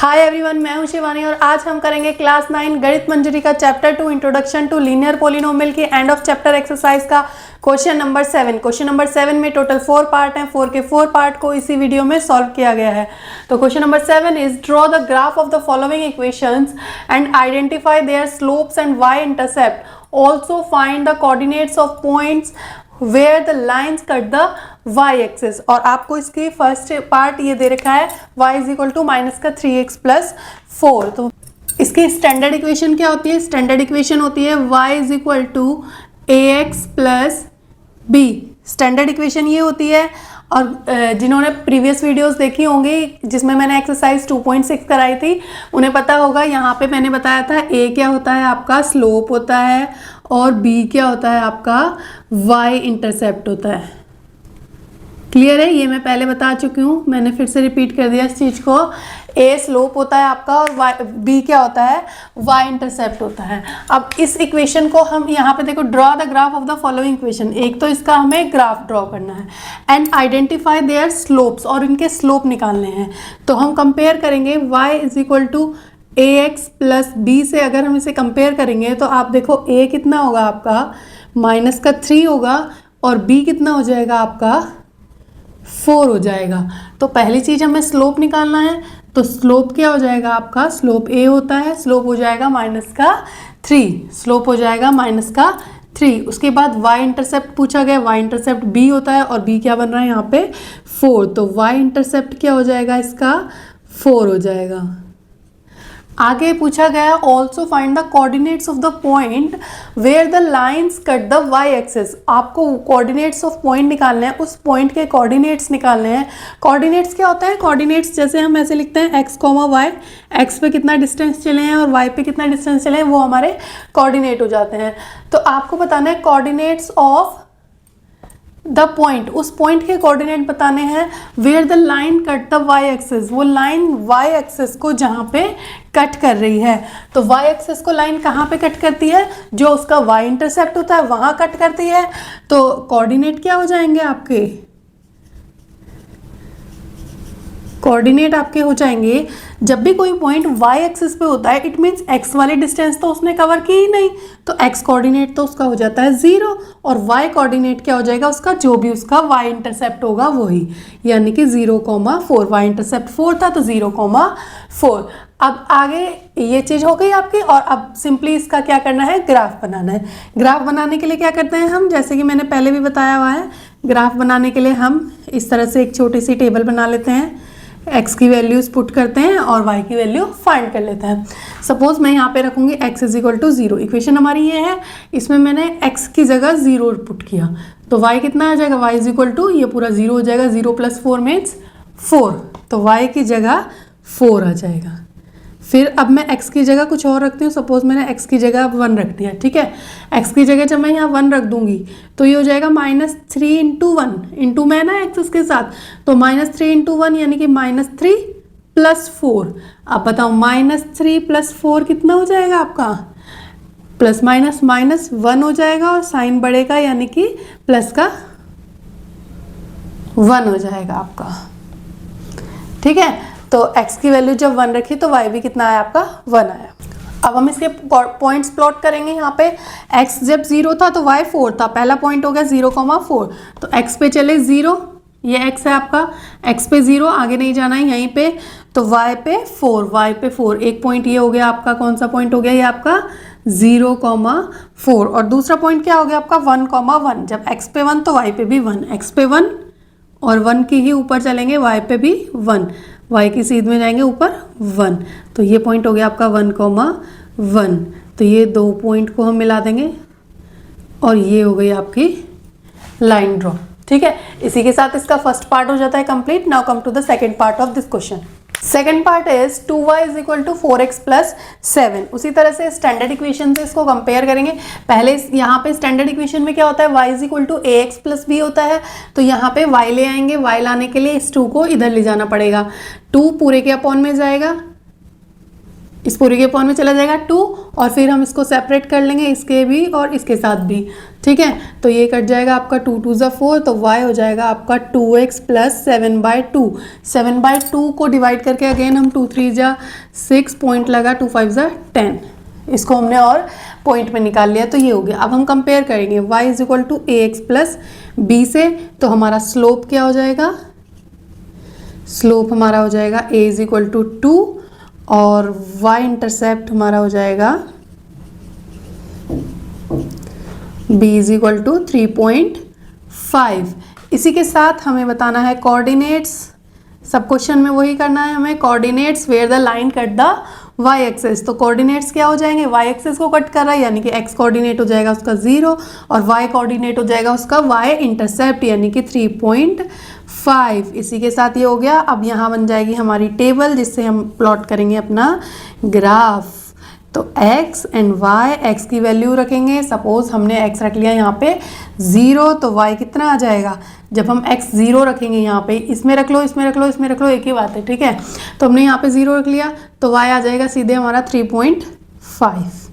Hi everyone, मैं हूं शिवानी और आज हम करेंगे क्लास 9 गणित मंजरी का chapter 2 introduction to linear polynomial की एंड ऑफ चैप्टर एक्सरसाइज का क्वेश्चन नंबर 7। क्वेश्चन नंबर 7 में टोटल 4 पार्ट हैं। 4 के 4 पार्ट को इसी वीडियो में सॉल्व किया गया है। तो question number 7 is draw the graph of the following equations and identify their slopes and y intercept, also find the coordinates of points where the lines cut the y axis. और आपको इसकी first part ये दे रखा है y is equal to -3x + 4। तो इसकी standard equation क्या होती है? स्टैंडर्ड इक्वेशन होती है y is equal to ax + b। Standard equation ये होती है। और जिन्होंने प्रीवियस वीडियोस देखी होंगी जिसमें मैंने एक्सरसाइज 2.6 कराई थी, उन्हें पता होगा यहाँ पे मैंने बताया था a क्या होता है आपका स्लोप होता है और b क्या होता है आपका y इंटरसेप्ट होता है। क्लियर है? ये मैं पहले बता चुकी हूँ, मैंने फिर से रिपीट कर दिया इस चीज़ को। a स्लोप होता है आपका और b क्या होता है? y इंटरसेप्ट होता है। अब इस इक्वेशन को हम यहाँ पे देखो, draw the graph of the following equation. एक तो इसका हमें ग्राफ ड्रॉ करना है एंड आइडेंटिफाई देयर स्लोप्स, और इनके स्लोप निकालने हैं। तो हम कंपेयर करेंगे y is equal to ax + b से। अगर हम इसे कंपेयर करेंगे तो आप देखो a कितना होगा आपका -3 होगा और b कितना हो जाएगा आपका 4 हो जाएगा। तो पहली चीज़ हमें स्लोप निकालना है। तो स्लोप क्या हो जाएगा आपका? स्लोप a होता है, स्लोप हो जाएगा -3, स्लोप हो जाएगा -3। उसके बाद y इंटरसेप्ट पूछा गया, y इंटरसेप्ट b होता है और b क्या बन रहा है यहाँ पे 4। तो y इंटरसेप्ट क्या हो जाएगा इसका 4 हो जाएगा। आगे पूछा गया also find the coordinates of the point where the lines cut the y axis. आपको कोऑर्डिनेट्स ऑफ पॉइंट निकालने हैं, उस पॉइंट के कोऑर्डिनेट्स निकालने हैं। कोऑर्डिनेट्स क्या होता है? कोऑर्डिनेट्स जैसे हम ऐसे लिखते हैं x, y, x पे कितना डिस्टेंस चले हैं और y पे कितना डिस्टेंस चले हैं, वो हमारे कोऑर्डिनेट हो जाते हैं। तो आपको बताना है कोऑर्डिनेट्स ऑफ द पॉइंट, उस पॉइंट के कोऑर्डिनेट बताने हैं where the line cut the y axis. वो लाइन वाई एक्सिस को जहाँ पे कट कर रही है। तो वाई एक्सिस को लाइन कहाँ पे कट करती है? जो उसका वाई इंटरसेप्ट होता है वहाँ कट करती है। तो कोऑर्डिनेट क्या हो जाएंगे आपके? कोऑर्डिनेट आपके हो जाएंगे, जब भी कोई पॉइंट y एक्सिस पे होता है इट मीन्स x वाली डिस्टेंस तो उसने कवर की ही नहीं, तो x कोऑर्डिनेट तो उसका हो जाता है 0 और y कोऑर्डिनेट क्या हो जाएगा उसका? जो भी उसका y इंटरसेप्ट होगा वही, यानी कि 0,4। y इंटरसेप्ट 4 था तो 0,4। अब आगे ये चीज़ हो गई आपकी। और अब सिंपली इसका क्या करना है? ग्राफ बनाना है। ग्राफ बनाने के लिए क्या करते हैं हम? जैसे कि मैंने पहले भी बताया हुआ है, ग्राफ बनाने के लिए हम इस तरह से एक छोटी सी टेबल बना लेते हैं। x की वैल्यूज पुट करते हैं और y की वैल्यू फाइंड कर लेते हैं। सपोज मैं यहाँ पे रखूँगी x is equal to 0। Equation हमारी ये है, इसमें मैंने x की जगह 0 पुट किया तो y कितना आ जाएगा? y इज इक्वल टू, ये पूरा 0 हो जाएगा, 0 + 4 मीन्स 4। तो y की जगह 4 आ जाएगा। फिर अब मैं x की जगह कुछ और रखती हूँ। सपोज मैंने x की जगह 1 रख दिया, ठीक है। x की जगह जब मैं यहाँ 1 रख दूंगी तो ये हो जाएगा -3 × 1, इंटू में ना x उसके साथ, तो -3 × 1 यानी कि -3 + 4। अब बताओ -3 + 4 कितना हो जाएगा आपका? प्लस माइनस -1 हो जाएगा और साइन बढ़ेगा यानी कि प्लस का 1 हो जाएगा आपका, ठीक है। तो x की वैल्यू जब 1 रखी तो y भी कितना आया आपका? 1 आया। अब हम इसके पॉइंट्स प्लॉट करेंगे। यहाँ पे x जब 0 था तो y 4 था, पहला पॉइंट हो गया 0,4। तो x पे चले 0, ये x है आपका, x पे 0, आगे नहीं जाना है यहीं पे। तो y पे 4, एक पॉइंट ये हो गया आपका। कौन सा पॉइंट हो गया ये आपका? 0,4। और दूसरा पॉइंट क्या हो गया आपका? 1,1। जब x पे 1 तो y पे भी 1, x पे 1 और 1 के ही ऊपर चलेंगे, y पे भी 1, y की सीध में जाएंगे ऊपर 1। तो ये पॉइंट हो गया आपका 1,1। तो ये दो पॉइंट को हम मिला देंगे और ये हो गई आपकी लाइन ड्रॉ, ठीक है। इसी के साथ इसका फर्स्ट पार्ट हो जाता है complete. Now come to the second part of this question. Second part is 2y is equal to 4x + 7। उसी तरह से स्टैंडर्ड इक्वेशन से इसको कंपेयर करेंगे। पहले यहाँ पे स्टैंडर्ड इक्वेशन में क्या होता है? y is equal to ax + b होता है। तो यहाँ पे y ले आएंगे, y लाने के लिए इस 2 को इधर ले जाना पड़ेगा। 2 पूरे के अपॉन में जाएगा, इस पूरे के अपॉन में चला जाएगा 2, और फिर हम इसको सेपरेट कर लेंगे, इसके भी और इसके साथ भी। ठीक है, तो ये कट जाएगा आपका 2 2 ज़ा 4, तो y हो जाएगा आपका 2x प्लस 7/2। 7/2 को डिवाइड करके अगेन हम 2 3 ज़ा 6 पॉइंट लगा, 2 5 ज़ा 10, इसको हमने और पॉइंट में निकाल लिया, तो ये हो गया। अब हम कंपेयर करेंगे y is equal to a x plus b से, तो हमारा स्लोप क्या हो जाएगा, स्लोप हमारा हो जाएगा a इज इक्वल टू 2 और y इंटरसेप्ट हमारा हो जाएगा b इज इक्वल टू 3.5। इसी के साथ हमें बताना है कोऑर्डिनेट्स, सब क्वेश्चन में वही करना है हमें, coordinates where the line cut the y axis. तो कोऑर्डिनेट्स क्या हो जाएंगे, y एक्सेस को कट कर रहा है यानी कि x कोऑर्डिनेट हो जाएगा उसका 0 और y कोऑर्डिनेट हो जाएगा उसका y इंटरसेप्ट यानी कि 3.5। इसी के साथ ये हो गया। अब यहाँ बन जाएगी हमारी टेबल जिससे हम प्लॉट करेंगे अपना ग्राफ। तो x एंड y, x की वैल्यू रखेंगे, सपोज हमने x रख लिया यहाँ पे 0, तो y कितना आ जाएगा, जब हम x 0 रखेंगे यहाँ पे, इसमें रख लो इसमें रख लो इसमें रख लो, एक ही बात है, ठीक है। तो हमने यहाँ पे 0 रख लिया तो y आ जाएगा सीधे हमारा 3.5।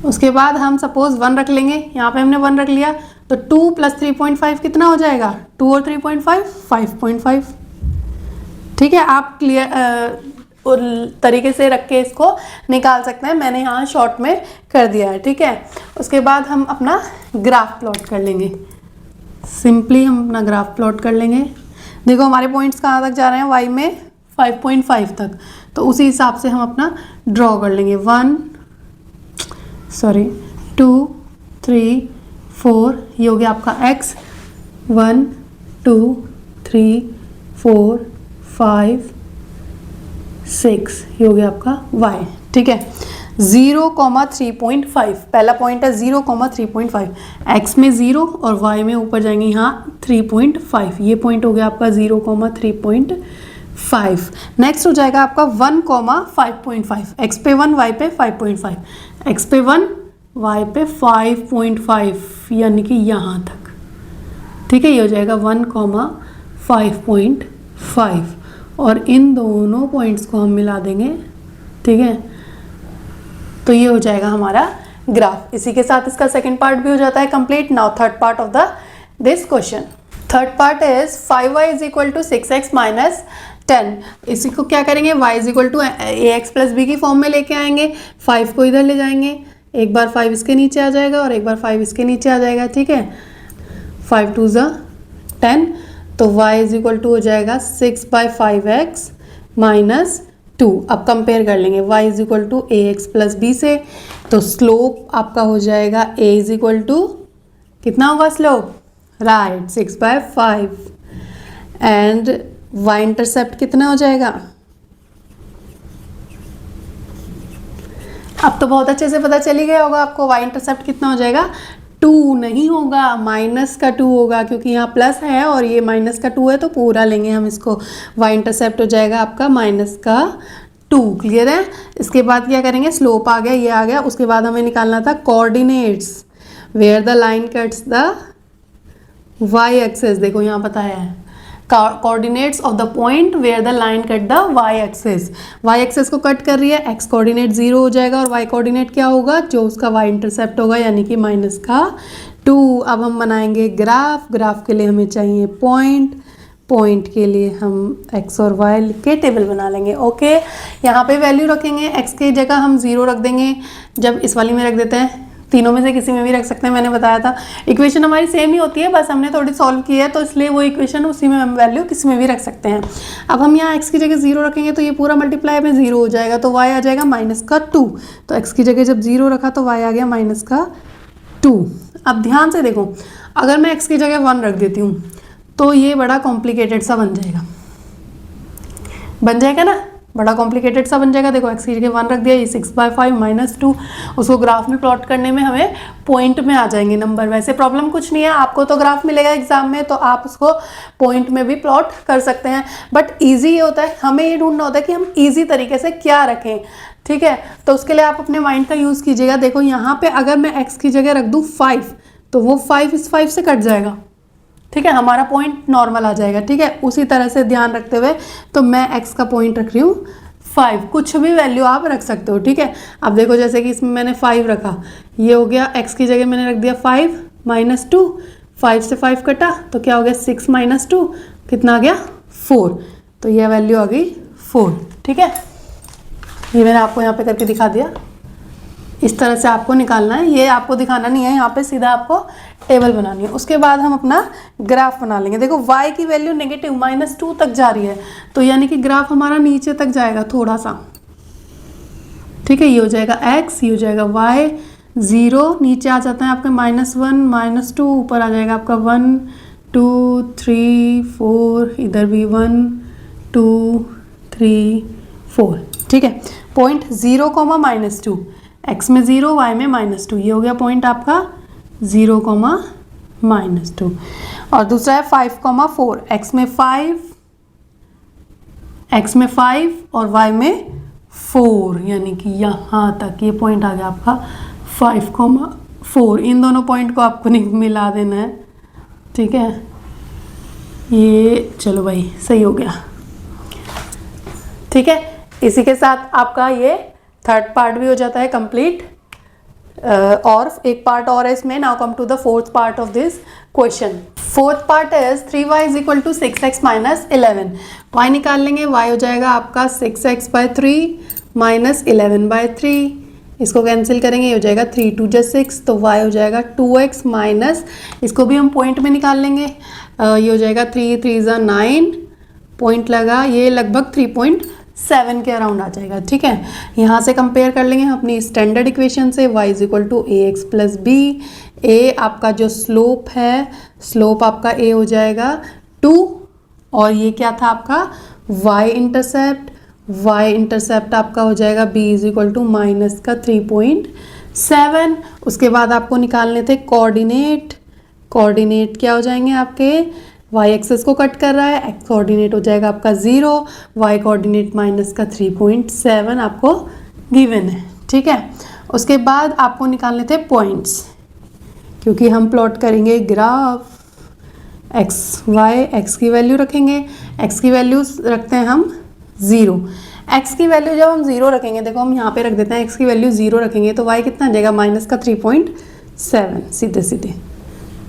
उसके बाद हम सपोज 1 रख लेंगे, यहाँ पे हमने 1 रख लिया, तो 2 प्लस 3.5 कितना हो जाएगा, 2 और 3.5 5.5। ठीक है, आप क्लियर तरीके से रख के इसको निकाल सकते हैं, मैंने यहाँ शॉर्ट में कर दिया है, ठीक है। उसके बाद हम अपना ग्राफ प्लॉट कर लेंगे, सिंपली हम अपना ग्राफ प्लॉट कर लेंगे। देखो हमारे पॉइंट्स कहाँ तक जा रहे हैं, y में 5.5 तक, तो उसी हिसाब से हम अपना ड्रॉ कर लेंगे। 2 3 4, ये हो गया आपका x, 1 2 3 4 5 6, ये हो गया आपका y, ठीक है। 0,3.5 पहला पॉइंट है, 0,3.5, x में 0 और y में ऊपर जाएंगे यहाँ 3.5, ये पॉइंट हो गया आपका 0,3.5। नेक्स्ट हो जाएगा आपका 1,5.5, x पे 1 y पे 5.5, x पे 1 y पे 5.5 यानी कि यहाँ तक, ठीक है। ये हो जाएगा 1,5.5 और इन दोनों पॉइंट्स को हम मिला देंगे, ठीक है। तो ये हो जाएगा हमारा ग्राफ। इसी के साथ इसका सेकंड पार्ट भी हो जाता है complete. Now third part of this question, third part is 5y is equal to 6x minus 10। इसी को क्या करेंगे, y is equal to ax plus b की फॉर्म में लेके आएंगे, 5 को इधर ले जाएंगे, एक बार 5 इसके नीचे आ जाएगा और एक बार 5 इसके नीचे आ जाएगा, ठीक है। 5 2 ज़ा 10, तो y इज इक्वल टू हो जाएगा 6/5x माइनस 2। अब कंपेयर कर लेंगे y is equal to a x plus b से, तो स्लोप आपका हो जाएगा a इज इक्वल टू कितना होगा slope, right 6/5 and y intercept कितना हो जाएगा। अब तो बहुत अच्छे से पता चल ही गया होगा आपको y इंटरसेप्ट कितना हो जाएगा, 2 नहीं होगा, माइनस का 2 होगा, क्योंकि यहाँ प्लस है और ये माइनस का 2 है, तो पूरा लेंगे हम इसको। y इंटरसेप्ट हो जाएगा आपका माइनस का 2, क्लियर है। इसके बाद क्या करेंगे, स्लोप आ गया, ये आ गया, उसके बाद हमें निकालना था coordinates where the line cuts the y axis. देखो यहाँ बताया है coordinates of the point where the line cut the y axis. y axis को कट कर रही है, x कोऑर्डिनेट 0 हो जाएगा और y कोऑर्डिनेट क्या होगा, जो उसका y इंटरसेप्ट होगा यानी कि माइनस का 2। अब हम बनाएंगे ग्राफ, ग्राफ के लिए हमें चाहिए पॉइंट, पॉइंट के लिए हम x और y लिख के टेबल बना लेंगे। ओके, यहाँ पे वैल्यू रखेंगे, x की जगह हम 0 रख देंगे, जब इस वाली में रख देते हैं, तीनों में से किसी में भी रख सकते हैं, मैंने बताया था। इक्वेशन हमारी सेम ही होती है, बस हमने थोड़ी सॉल्व की है, तो इसलिए वो इक्वेशन उसी में हम वैल्यू किसी में भी रख सकते हैं। अब हम यहाँ x की जगह 0 रखेंगे तो ये पूरा मल्टीप्लाई में 0 हो जाएगा, तो y आ जाएगा माइनस का 2। तो x की जगह जब 0 रखा तो y आ गया माइनस का 2। अब ध्यान से देखो, अगर मैं x की जगह 1 रख देती हूँ तो ये बड़ा कॉम्प्लिकेटेड सा बन जाएगा ना, बड़ा कॉम्प्लिकेटेड सा बन जाएगा। देखो x की जगह 1 रख दिया, ये 6/5 माइनस 2, उसको ग्राफ में प्लॉट करने में हमें पॉइंट में आ जाएंगे नंबर। वैसे प्रॉब्लम कुछ नहीं है, आपको तो ग्राफ मिलेगा एग्जाम में, तो आप उसको पॉइंट में भी प्लॉट कर सकते हैं, बट ईजी ये होता है, हमें ये ढूंढना होता है कि हम ईजी तरीके से क्या रखें, ठीक है। तो उसके लिए आप अपने माइंड का यूज़ कीजिएगा। देखो यहाँ पे अगर मैं x की जगह रख दूँ 5, तो वो 5 इस 5 से कट जाएगा, ठीक है, हमारा पॉइंट नॉर्मल आ जाएगा, ठीक है। उसी तरह से ध्यान रखते हुए तो मैं x का पॉइंट रख रही हूँ 5, कुछ भी वैल्यू आप रख सकते हो, ठीक है। अब देखो जैसे कि इसमें मैंने 5 रखा, ये हो गया, x की जगह मैंने रख दिया 5 माइनस 2, 5 से 5 कटा तो क्या हो गया 6 माइनस 2, कितना आ गया 4, तो ये वैल्यू आ गई 4। ठीक है, ये मैंने आपको यहाँ पे करके दिखा दिया। इस तरह से आपको निकालना है, ये आपको दिखाना नहीं है, यहाँ पे सीधा आपको टेबल बनानी है। उसके बाद हम अपना ग्राफ बना लेंगे। देखो y की वैल्यू नेगेटिव -2 तक जा रही है, तो यानी कि ग्राफ हमारा नीचे तक जाएगा थोड़ा सा। ठीक है, ये हो जाएगा x, ये हो जाएगा y, 0 नीचे आ जाता है आपका -1 -2, ऊपर आ जाएगा आपका 1 2 3 4, इधर भी 1 2 3 4। ठीक है, पॉइंट 0, -2, x में 0 y में -2, ये हो गया पॉइंट आपका 0, -2। और दूसरा है 5, 4, x में 5 और y में 4, यानी कि यहाँ तक ये पॉइंट आ गया आपका 5, 4। इन दोनों पॉइंट को आपको मिला देना है। ठीक है, ये चलो भाई सही हो गया। ठीक है, इसी के साथ आपका ये थर्ड पार्ट भी हो जाता है कंप्लीट। और एक पार्ट और है इसमें। Now come to the fourth part of this question. Fourth part is 3y = 6x - 11। y निकाल लेंगे, y हो जाएगा आपका 6x/3 - 11/3। इसको कैंसिल करेंगे, ये हो जाएगा 3 2 जा 6, तो y हो जाएगा 2x माइनस, इसको भी हम पॉइंट में निकाल लेंगे, ये हो जाएगा 3 3 जा 9, पॉइंट लगा, ये लगभग 3.7 के अराउंड आ जाएगा। ठीक है, यहाँ से कंपेयर कर लेंगे अपनी स्टैंडर्ड इक्वेशन से। y = ax + b। a आपका जो स्लोप है, स्लोप आपका a हो जाएगा 2, और ये क्या था आपका y इंटरसेप्ट, y इंटरसेप्ट आपका हो जाएगा b = -3.7। उसके बाद आपको निकालने थे कोऑर्डिनेट। कोऑर्डिनेट क्या हो जाएंगे आपके, y एक्सेस को कट कर रहा है, x कोऑर्डिनेट हो जाएगा आपका 0, y कोऑर्डिनेट -3.7 आपको गिवन है। ठीक है, उसके बाद आपको निकालने थे पॉइंट्स, क्योंकि हम प्लॉट करेंगे ग्राफ। x y, x की वैल्यू रखेंगे, x की वैल्यू रखते हैं हम 0। x की वैल्यू जब हम 0 रखेंगे, देखो हम यहाँ पे रख देते हैं, x की वैल्यू 0 रखेंगे तो y कितना आ जाएगा -3.7 सीधे सीधे।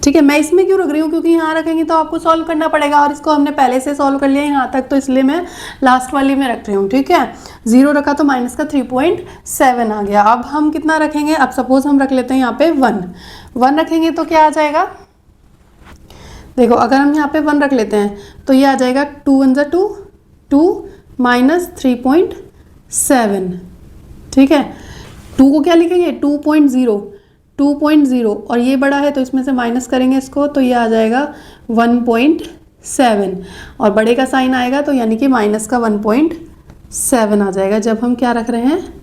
ठीक है, मैं इसमें क्यों रख रही हूँ, क्योंकि यहाँ रखेंगे तो आपको सॉल्व करना पड़ेगा, और इसको हमने पहले से सॉल्व कर लिया यहाँ तक, तो इसलिए मैं लास्ट वाली में रख रही हूँ। ठीक है, 0 रखा तो -3.7 आ गया। अब हम कितना रखेंगे, अब सपोज हम रख लेते हैं यहाँ पे 1 रखेंगे तो क्या आ जाएगा, देखो अगर हम यहाँ पे 1 रख लेते हैं तो ये आ जाएगा 2 1 जा 2, 2 -3.7। ठीक है, 2 को क्या लिखेंगे 2.0, और ये बड़ा है तो इसमें से माइनस करेंगे इसको, तो ये आ जाएगा 1.7, और बड़े का साइन आएगा तो यानी कि माइनस का 1.7 आ जाएगा। जब हम क्या रख रहे हैं,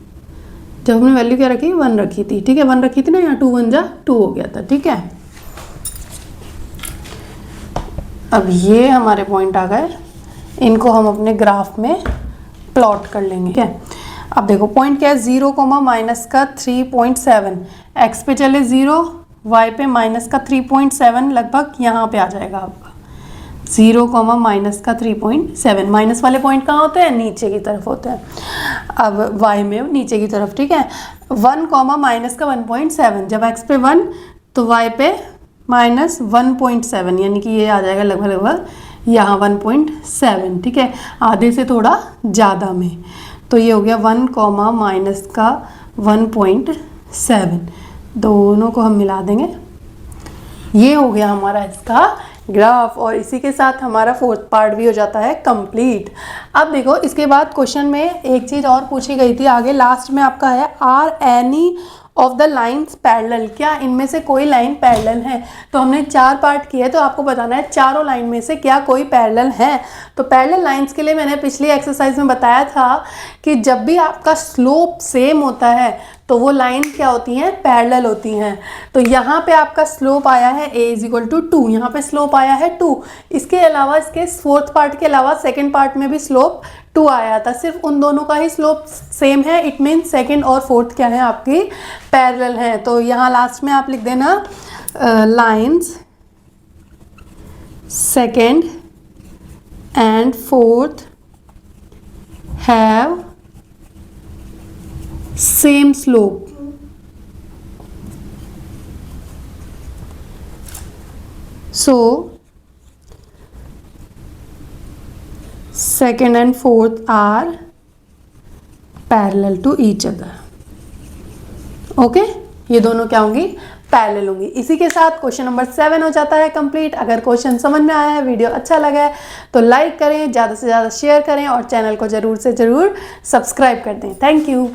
जब हमने वैल्यू क्या रखी 1 रखी थी। ठीक है, 1 रखी थी ना, यहाँ 2 1 जा 2 हो गया था। ठीक है, अब ये हमारे पॉइंट आ गए, इनको हम अपने ग्राफ में प्लॉट कर लेंगे। ठीक है, अब देखो पॉइंट क्या है, 0, -3.7, x पे चले 0, y पे -3.7, लगभग यहाँ पे आ जाएगा आपका 0, -3.7। माइनस वाले पॉइंट कहाँ होते हैं, नीचे की तरफ होते हैं, अब y में नीचे की तरफ। ठीक है, 1, -1.7, जब x पे 1 तो y पे -1.7, यानी कि ये आ जाएगा लगभग यहाँ 1.7। ठीक है, आधे से थोड़ा ज़्यादा में, तो ये हो गया 1, -1.7, दोनों को हम मिला देंगे, ये हो गया हमारा इसका ग्राफ। और इसी के साथ हमारा फोर्थ पार्ट भी हो जाता है कंप्लीट। अब देखो इसके बाद क्वेश्चन में एक चीज़ और पूछी गई थी आगे लास्ट में आपका है, are any of the lines parallel, क्या इनमें से कोई लाइन पैरेलल है। तो हमने 4 पार्ट किए, तो आपको बताना है चारों लाइन में से क्या कोई पैरेलल है। तो पैरेलल लाइंस के लिए मैंने पिछली एक्सरसाइज में बताया था कि जब भी आपका स्लोप सेम होता है तो वो लाइन क्या होती हैं, पैरेलल होती हैं। तो यहाँ पे आपका स्लोप आया है a = 2, यहाँ पे स्लोप आया है 2। इसके अलावा, इसके फोर्थ पार्ट के अलावा सेकेंड पार्ट में भी स्लोप 2 आया था, सिर्फ उन दोनों का ही स्लोप सेम है। इट मीन सेकेंड और फोर्थ क्या है आपकी पैरेलल हैं। तो यहाँ लास्ट में आप लिख देना lines second and fourth have same slope. So second and fourth are parallel to each other. Okay, ये दोनों क्या होंगी, पैरेलल होंगी। इसी के साथ क्वेश्चन नंबर 7 हो जाता है कंप्लीट। अगर क्वेश्चन समझ में आया है, वीडियो अच्छा लगा है तो लाइक करें, ज़्यादा से ज़्यादा शेयर करें और चैनल को ज़रूर से ज़रूर सब्सक्राइब कर दें। Thank you.